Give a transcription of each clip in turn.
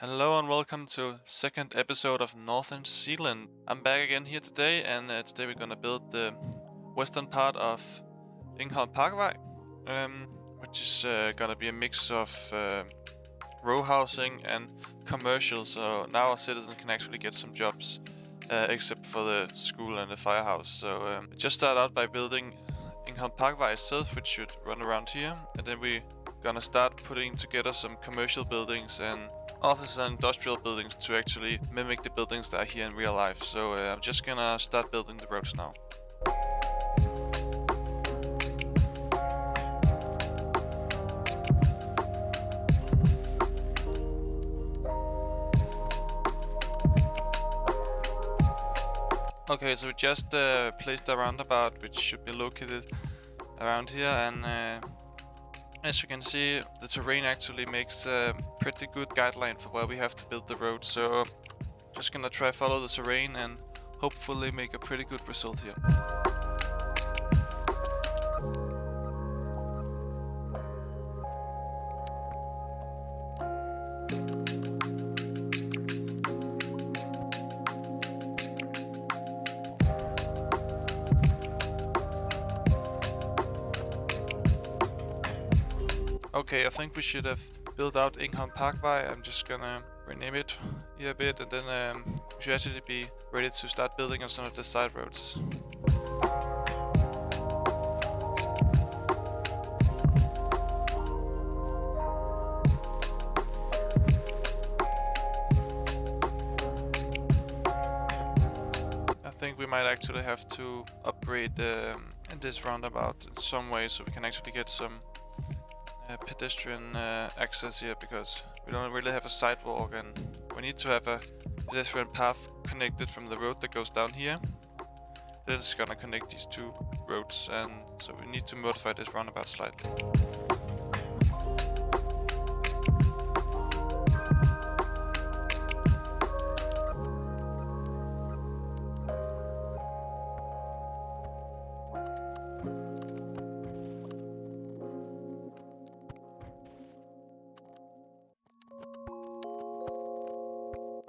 Hello and welcome to second episode of Northern Zealand. I'm back again here today, and today we're gonna build the western part of Engholm Parkvej, which is gonna be a mix of row housing and commercial. So now our citizens can actually get some jobs, except for the school and the firehouse. So just start out by building Engholm Parkvej itself, which should run around here, and then we're gonna start putting together some commercial buildings and office and industrial buildings to actually mimic the buildings that are here in real life. So I'm just gonna start building the roads now. Okay, so we just placed a roundabout which should be located around here, and as you can see, the terrain actually makes a pretty good guideline for where we have to build the road. So just gonna try follow the terrain and hopefully make a pretty good result here. Okay, I think we should have built out Engholm Parkvej. I'm just gonna rename it here a bit, and then we should actually be ready to start building on some of the side roads. I think we might actually have to upgrade this roundabout in some way so we can actually get some pedestrian access here, because we don't really have a sidewalk and we need to have a pedestrian path connected from the road that goes down here. That is gonna connect these two roads, and so we need to modify this roundabout slightly.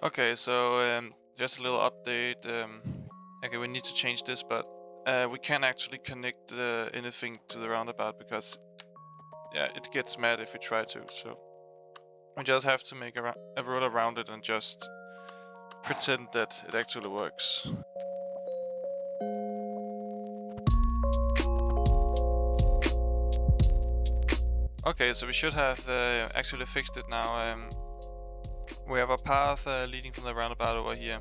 Okay, so just a little update. Okay, we need to change this, but we can't actually connect anything to the roundabout because, yeah, it gets mad if we try to. So we just have to make a road around it and just pretend that it actually works. Okay, so we should have actually fixed it now. We have a path leading from the roundabout over here.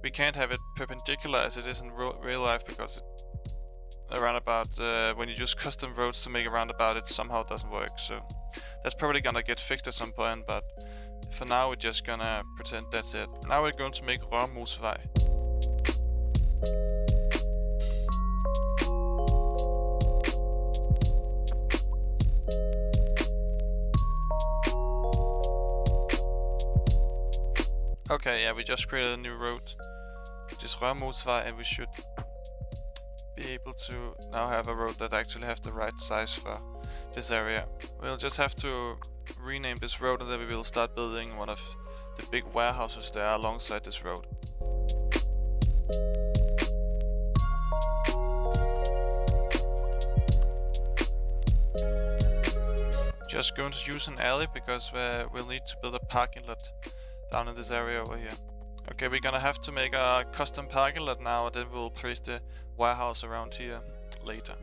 We can't have it perpendicular as it is in real life, because a roundabout, when you use custom roads to make a roundabout, it somehow doesn't work. So that's probably gonna get fixed at some point, but for now we're just gonna pretend that's it. Now we're going to make Rørmosevej. Okay, yeah, we just created a new road, which is Rørmosevej, and we should be able to now have a road that actually have the right size for this area. We'll just have to rename this road, and then we will start building one of the big warehouses that are alongside this road. Just going to use an alley because we'll need to build a parking lot down in this area over here. Okay, we're gonna have to make a custom parking lot now, and then we'll place the warehouse around here later.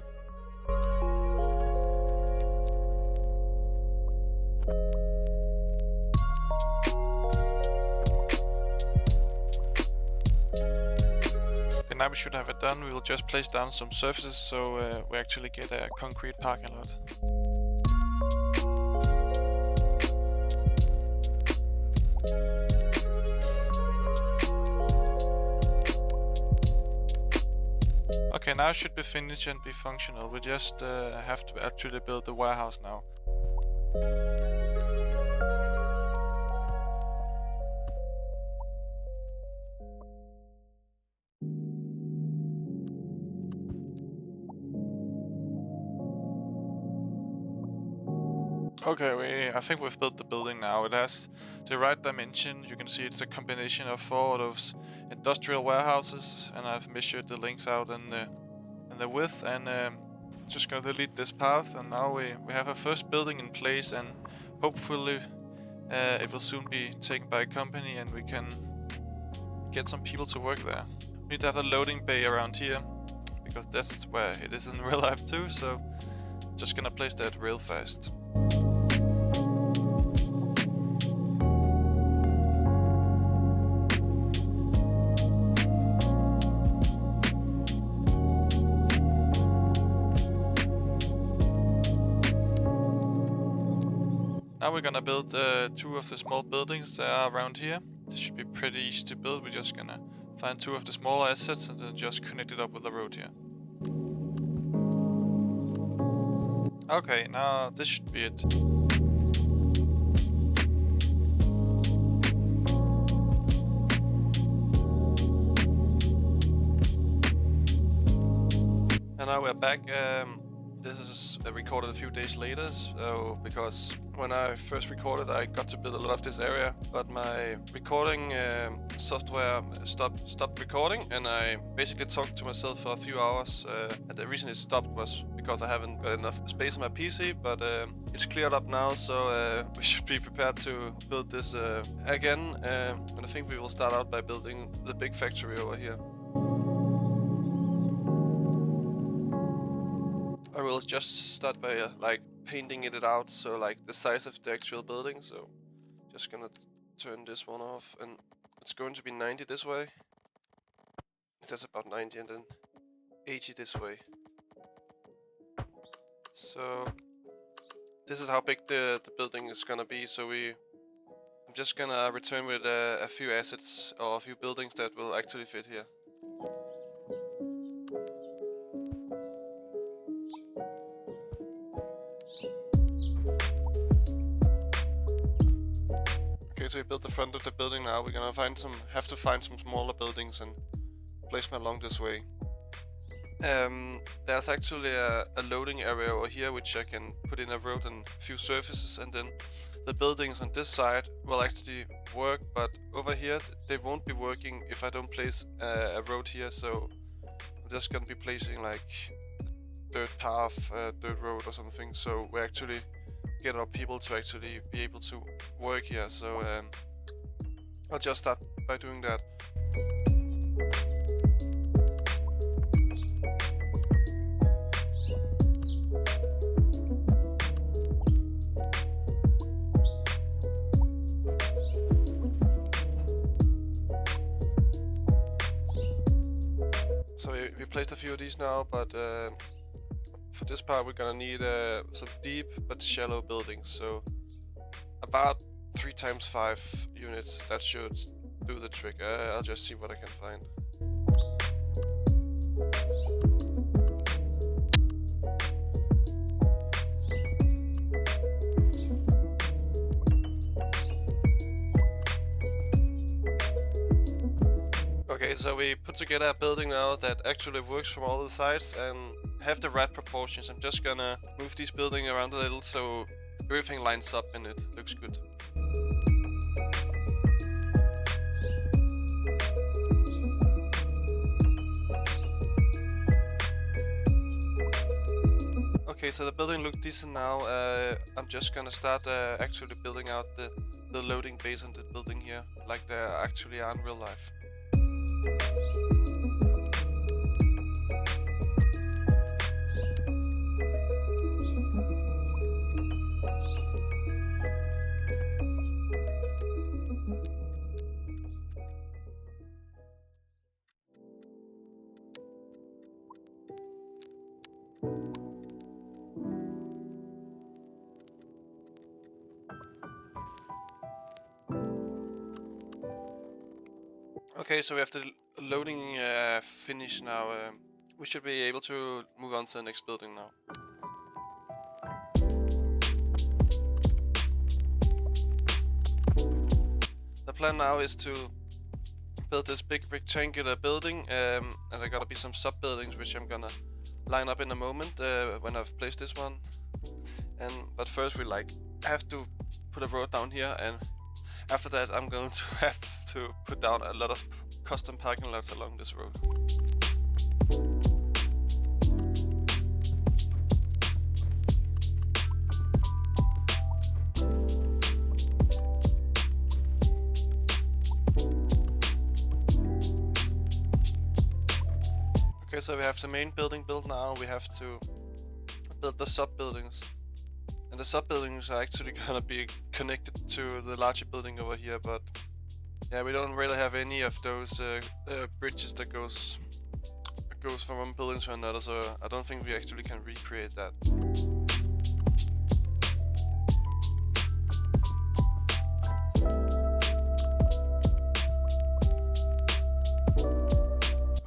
Okay, now we should have it done. We will just place down some surfaces so we actually get a concrete parking lot. Okay, now it should be finished and be functional. We just have to actually build the warehouse now. Okay, I think we've built the building now. It has the right dimension. You can see it's a combination of 4 of those industrial warehouses, and I've measured the length out and the width, and just gonna delete this path, and now we have our first building in place, and hopefully it will soon be taken by a company and we can get some people to work there. We need to have a loading bay around here because that's where it is in real life too, so just gonna place that real fast. Now we're gonna build 2 of the small buildings that are around here. This should be pretty easy to build. We're just gonna find 2 of the smaller assets and then just connect it up with the road here. Okay, now this should be it. And now we're back. This is recorded a few days later, so because when I first recorded I got to build a lot of this area, but my recording software stopped recording, and I basically talked to myself for a few hours, and the reason it stopped was because I haven't got enough space on my PC, but it's cleared up now, so we should be prepared to build this again, and I think we will start out by building the big factory over here. I will just start by like painting it out, so like the size of the actual building. So just gonna turn this one off, and it's going to be 90 this way. That's about 90, and then 80 this way. So this is how big the building is gonna be. So I'm just gonna return with a few assets or a few buildings that will actually fit here. Okay, so we built the front of the building now. We're gonna have to find some smaller buildings and place them along this way. There's actually a loading area over here which I can put in a road and a few surfaces, and then the buildings on this side will actually work, but over here they won't be working if I don't place a road here, so I'm just gonna be placing like dirt path, dirt road or something, so we actually get our people to actually be able to work here. So I'll just start by doing that. So we placed a few of these now, but for this part we're gonna need some deep but shallow buildings, so about 3 times 5 units. That should do the trick. I'll just see what I can find. Okay, so we put together a building now that actually works from all the sides and have the right proportions. I'm just gonna move this building around a little so everything lines up and it looks good. Okay, so the building looks decent now. I'm just gonna start actually building out the loading bays on the building here, like they actually are in real life. Okay, so we have the loading finished now. We should be able to move on to the next building now. The plan now is to build this big rectangular building, and there gotta be some sub-buildings which I'm gonna line up in a moment when I've placed this one. But first we I have to put a road down here, and after that I'm going to have to put down a lot of custom parking lots along this road. Okay, so we have the main building built now. We have to build the sub-buildings. And the sub-buildings are actually gonna be connected to the larger building over here, but yeah, we don't really have any of those bridges that goes from one building to another, so I don't think we actually can recreate that.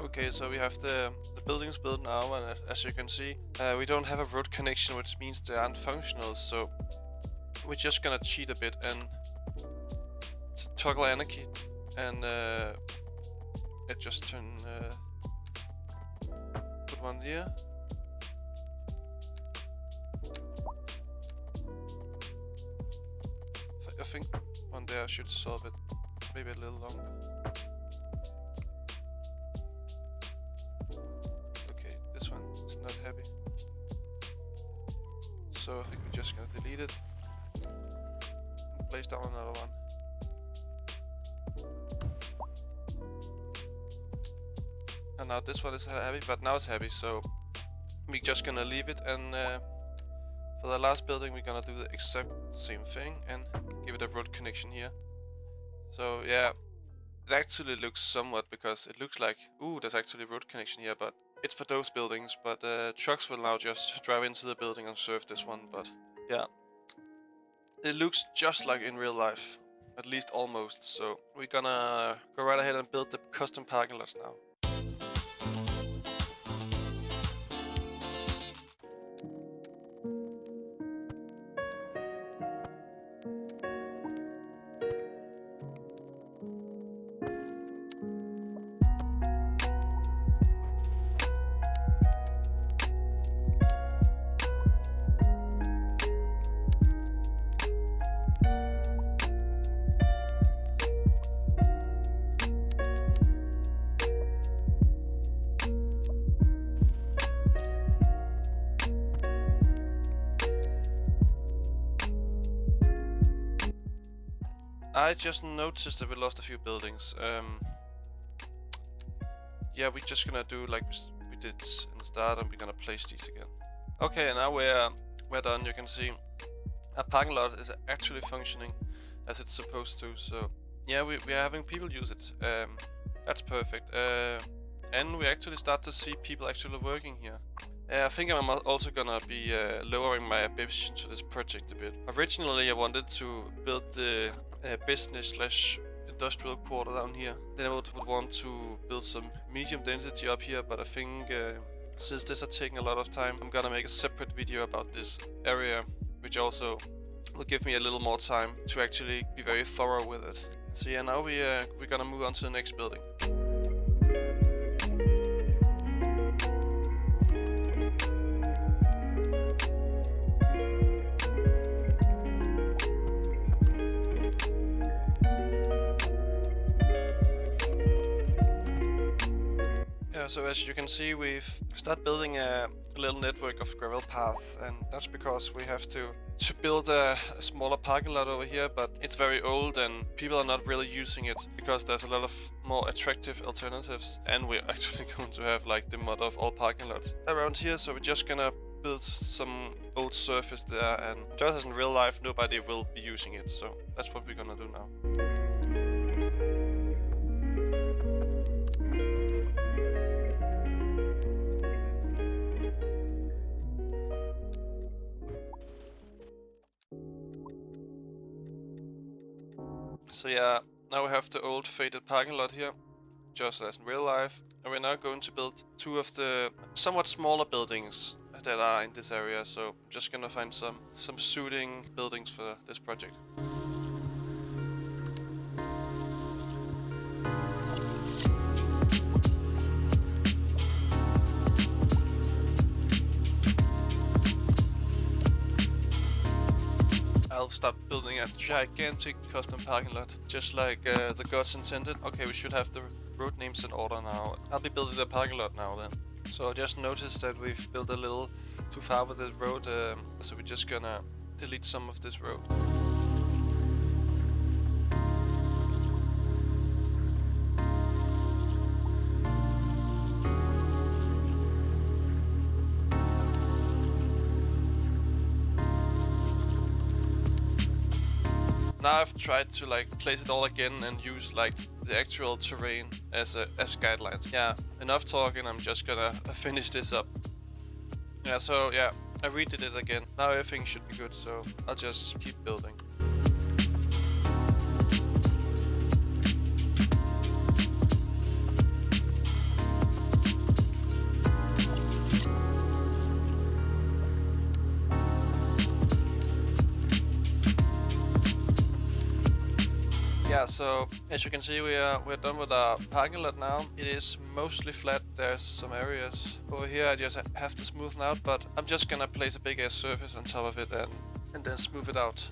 Okay, so we have the buildings built now, and as you can see, we don't have a road connection, which means they aren't functional, so we're just gonna cheat a bit and toggle anarchy and just turn put one here. I think one there should solve it, maybe a little longer. Okay, this one is not happy, so I think we're just gonna delete it and place down another one. And now this one is happy, but now it's happy, so we're just gonna leave it, and for the last building we're gonna do the exact same thing and give it a road connection here. So yeah, it actually looks somewhat, because it looks like, ooh, there's actually a road connection here, but it's for those buildings, but trucks will now just drive into the building and serve this one. But yeah, it looks just like in real life, at least almost, so we're gonna go right ahead and build the custom parking lots now. I just noticed that we lost a few buildings. Yeah, we're just gonna do like we did in the start, and we're gonna place these again. Okay, and now we're done. You can see our parking lot is actually functioning as it's supposed to. So yeah, we are having people use it. That's perfect. And we actually start to see people actually working here. I think I'm also gonna be lowering my ambition to this project a bit. Originally I wanted to build the business/industrial quarter down here. Then I would want to build some medium density up here, but I think since this is taking a lot of time, I'm gonna make a separate video about this area, which also will give me a little more time to actually be very thorough with it. So yeah, now we're gonna move on to the next building. So as you can see, we've started building a little network of gravel paths, and that's because we have to build a smaller parking lot over here, but it's very old and people are not really using it because there's a lot of more attractive alternatives, and we're actually going to have like the mother of all parking lots around here. So we're just gonna build some old surface there, and just as in real life, nobody will be using it, so that's what we're gonna do now. So yeah, now we have the old faded parking lot here, just as in real life, and we're now going to build two of the somewhat smaller buildings that are in this area. So I'm just gonna find some suiting buildings for this project. I'll start building a gigantic custom parking lot, just like the gods intended. Okay, we should have the road names in order now. I'll be building the parking lot now then. So I just noticed that we've built a little too far with the road, so we're just gonna delete some of this road. Now I've tried to like place it all again and use like the actual terrain as guidelines. Yeah, enough talking, I'm just gonna finish this up. Yeah, so yeah, I redid it again. Now everything should be good, so I'll just keep building. Yeah, so as you can see, we're done with our parking lot now. It is mostly flat. There's some areas over here I just have to smoothen out, but I'm just gonna place a big ass surface on top of it and then smooth it out.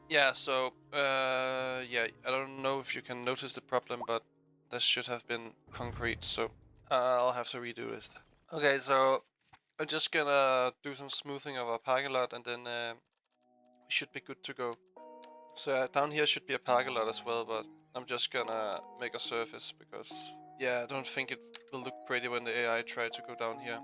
Yeah, so yeah, I don't know if you can notice the problem, but this should have been concrete, so I'll have to redo this. Okay, so I'm just gonna do some smoothing of our parking lot and then we should be good to go. So down here should be a parking lot as well, but I'm just gonna make a surface because, yeah, I don't think it will look pretty when the AI try to go down here.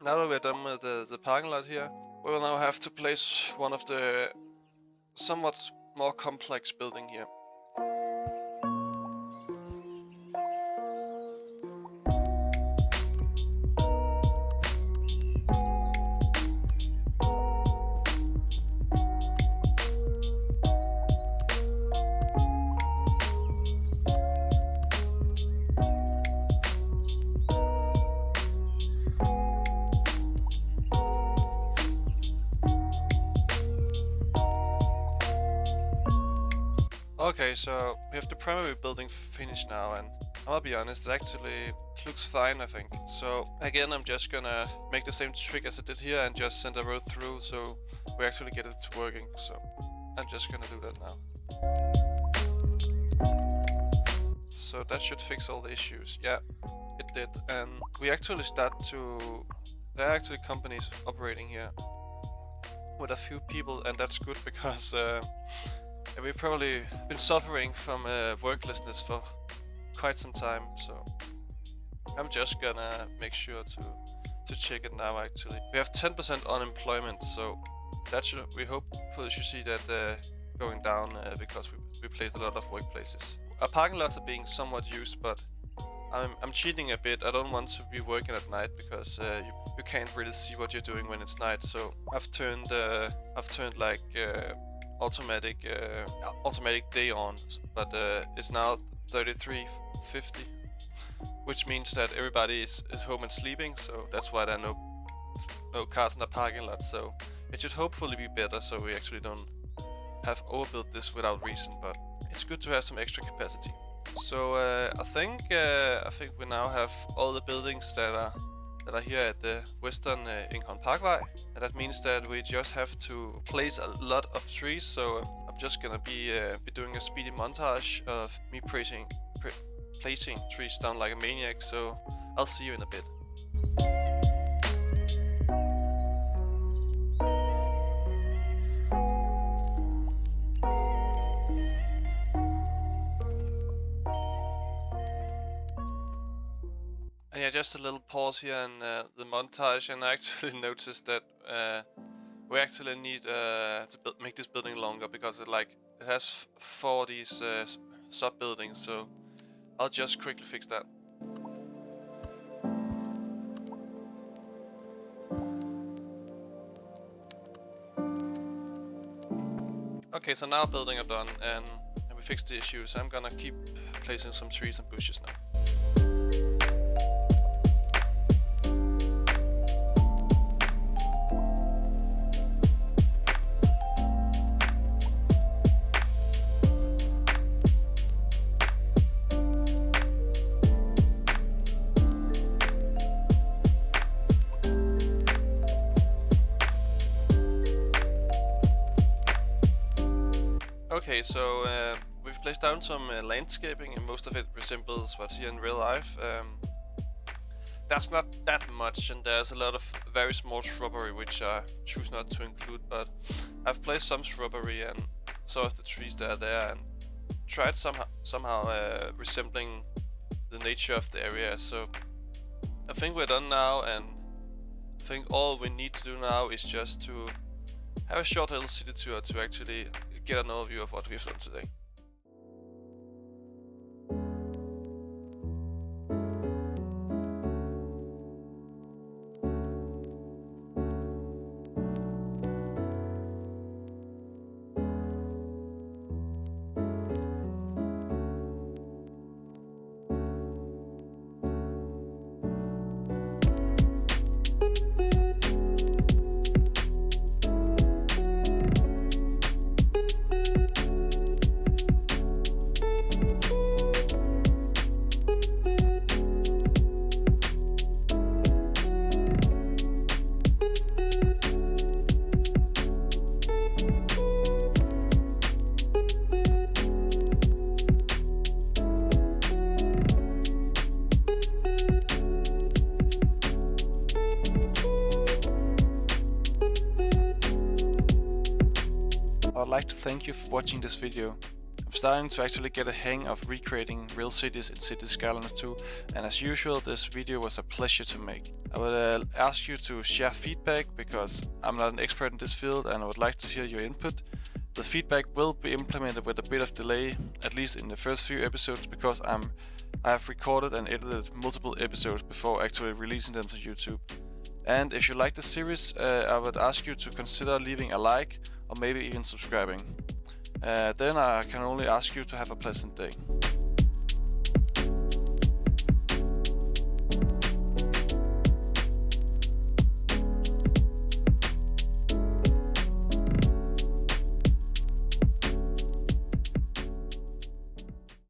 Now that we're done with the parking lot here, we will now have to place one of the somewhat more complex building here. Okay, so we have the primary building finished now, and I'll be honest, it actually looks fine, I think. So again, I'm just gonna make the same trick as I did here and just send a road through so we actually get it working. So I'm just gonna do that now. So that should fix all the issues. Yeah, it did. And we actually there are actually companies operating here with a few people, and that's good because we've probably been suffering from worklessness for quite some time, so I'm just gonna make sure to check it now. Actually, we have 10% unemployment, so that we hopefully should see that going down because we placed a lot of workplaces. Our parking lots are being somewhat used, but I'm cheating a bit. I don't want to be working at night because you can't really see what you're doing when it's night. So I've turned like automatic day on, but it's now 33:50, which means that everybody is home and sleeping. So that's why there are no cars in the parking lot. So it should hopefully be better, so we actually don't have overbuilt this without reason. But it's good to have some extra capacity. So I think we now have all the buildings that are here at the western Engholm Parkvej, and that means that we just have to place a lot of trees. So I'm just gonna be doing a speedy montage of me placing trees down like a maniac. So I'll see you in a bit. And yeah, just a little pause here in the montage, and I actually noticed that we actually need to make this building longer because it has 4 of these sub buildings. So I'll just quickly fix that. Okay, so now building are done and we fixed the issues. I'm gonna keep placing some trees and bushes now. Okay, so we've placed down some landscaping, and most of it resembles what's here in real life. There's not that much, and there's a lot of very small shrubbery which I choose not to include, but I've placed some shrubbery and some of the trees that are there and tried somehow resembling the nature of the area. So I think we're done now, and I think all we need to do now is just to have a short little city tour to actually get an overview of what we've done today. I'd like to thank you for watching this video. I'm starting to actually get a hang of recreating real cities in City Skylines 2, and as usual this video was a pleasure to make. I would ask you to share feedback because I'm not an expert in this field and I would like to hear your input. The feedback will be implemented with a bit of delay, at least in the first few episodes, because I have recorded and edited multiple episodes before actually releasing them to YouTube. And if you like the series, I would ask you to consider leaving a like or maybe even subscribing. Then I can only ask you to have a pleasant day.